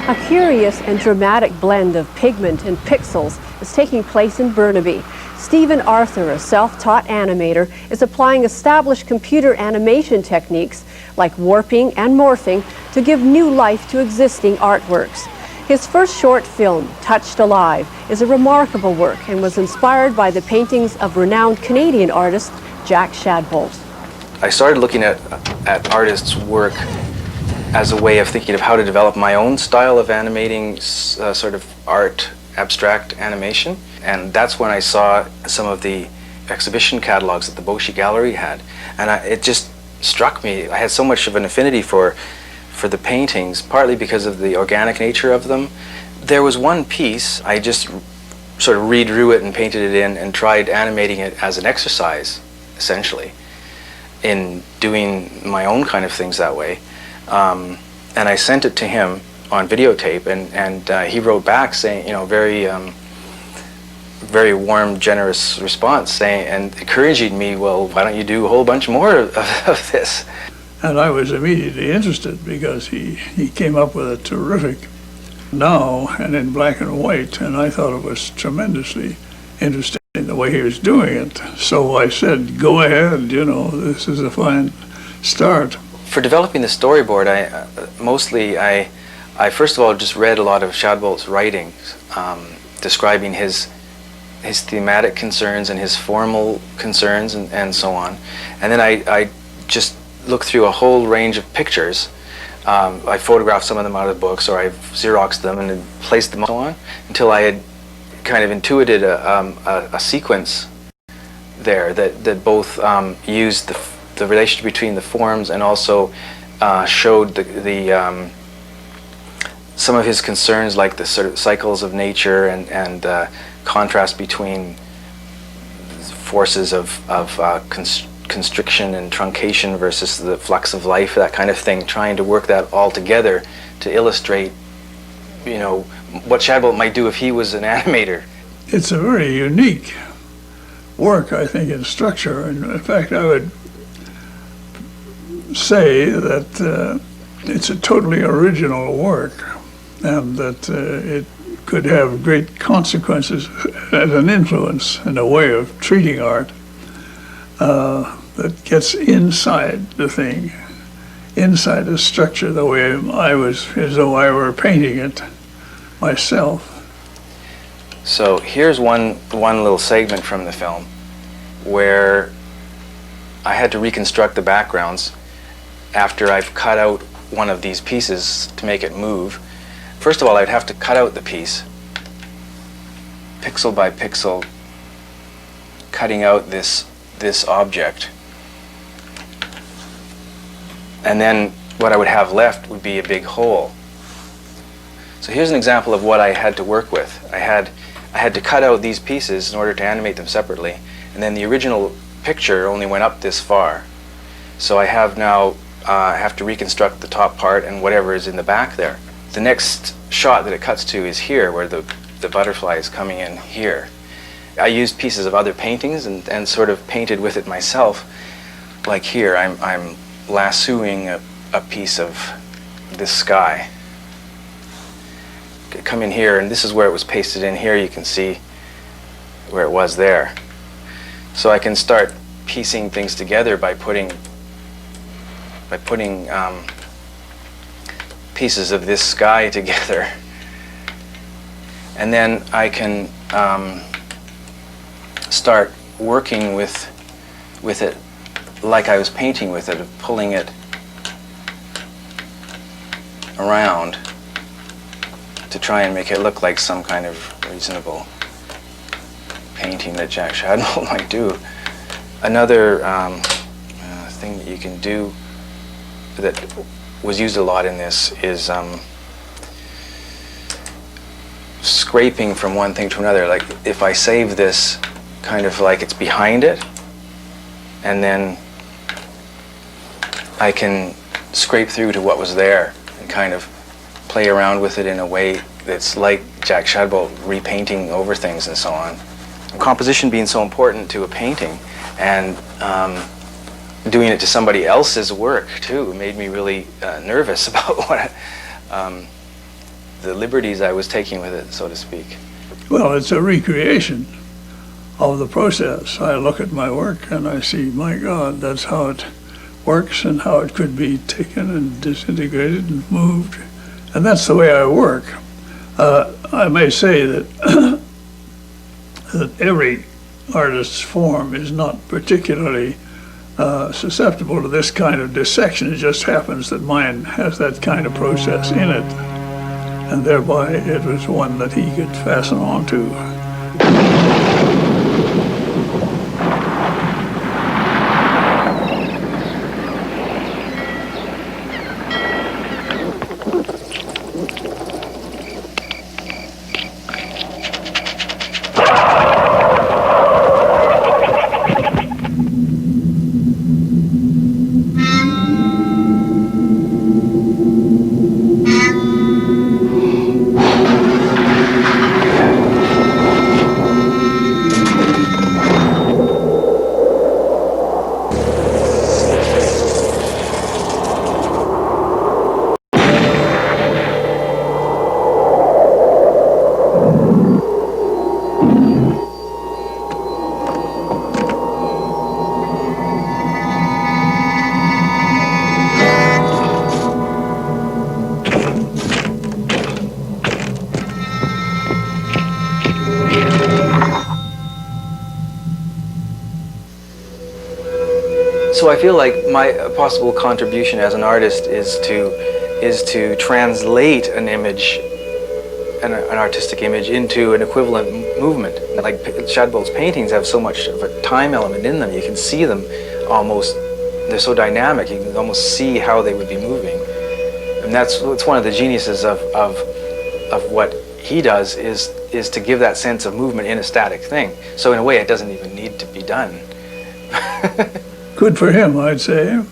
A curious and dramatic blend of pigment and pixels is taking place in Burnaby. Stephen Arthur, a self-taught animator, is applying established computer animation techniques like warping and morphing to give new life to existing artworks. His first short film, Touched Alive, is a remarkable work and was inspired by the paintings of renowned Canadian artist Jack Shadbolt. I started looking at artists' work as a way of thinking of how to develop my own style of animating sort of art, abstract animation. And that's when I saw some of the exhibition catalogs that the Boshi Gallery had. And it just struck me. I had so much of an affinity for the paintings, partly because of the organic nature of them. There was one piece, I just sort of redrew it and painted it in and tried animating it as an exercise, essentially, in doing my own kind of things that way. And I sent it to him on videotape, and he wrote back saying, you know, very warm, generous response, saying and encouraging me, well, why don't you do a whole bunch more of this? And I was immediately interested because he came up with a terrific now and in black and white, and I thought it was tremendously interesting the way he was doing it. So I said, go ahead, you know, this is a fine start. For developing the storyboard, I first of all just read a lot of Shadbolt's writings, describing his thematic concerns and his formal concerns and so on. And then I just looked through a whole range of pictures. I photographed some of them out of books, or I Xeroxed them and then placed them on until I had kind of intuited a sequence there that both used the relationship between the forms and also showed some of his concerns, like the sort of cycles of nature and contrast between forces of constriction and truncation versus the flux of life, that kind of thing, trying to work that all together to illustrate, you know, what Shadbolt might do if he was an animator. It's a very unique work, I think, in structure, and in fact I would say that it's a totally original work, and that it could have great consequences as an influence in a way of treating art that gets inside the thing, inside the structure, the way I was, as though I were painting it myself. So here's one little segment from the film where I had to reconstruct the backgrounds after I've cut out one of these pieces to make it move. First of all, I'd have to cut out the piece, pixel by pixel, cutting out this object. And then what I would have left would be a big hole. So here's an example of what I had to work with. I had to cut out these pieces in order to animate them separately, and then the original picture only went up this far. So I have now I have to reconstruct the top part and whatever is in the back there. The next shot that it cuts to is here, where the butterfly is coming in here. I used pieces of other paintings and sort of painted with it myself. Like here, I'm lassoing a piece of this sky. Come in here, and this is where it was pasted in here. You can see where it was there. So I can start piecing things together by putting pieces of this sky together, and then I can start working with it like I was painting with it, pulling it around to try and make it look like some kind of reasonable painting that Jack Shadbolt might do. Another thing that you can do that was used a lot in this is scraping from one thing to another. Like if I save this kind of like it's behind it, and then I can scrape through to what was there and kind of play around with it in a way that's like Jack Shadbolt repainting over things and so on. And composition being so important to a painting, and doing it to somebody else's work too made me really nervous about the liberties I was taking with it, so to speak. Well, it's a recreation of the process. I look at my work and I see, my God, that's how it works and how it could be taken and disintegrated and moved. And that's the way I work. I may say that that every artist's form is not particularly susceptible to this kind of dissection. It just happens that mine has that kind of process in it, and thereby it was one that he could fasten on to. So I feel like my possible contribution as an artist is to translate an image, an artistic image, into an equivalent movement. Like Shadbold's paintings have so much of a time element in them. You can see them almost, they're so dynamic, you can almost see how they would be moving. And that's one of the geniuses of what he does, is to give that sense of movement in a static thing. So in a way it doesn't even need to be done. Good for him, I'd say.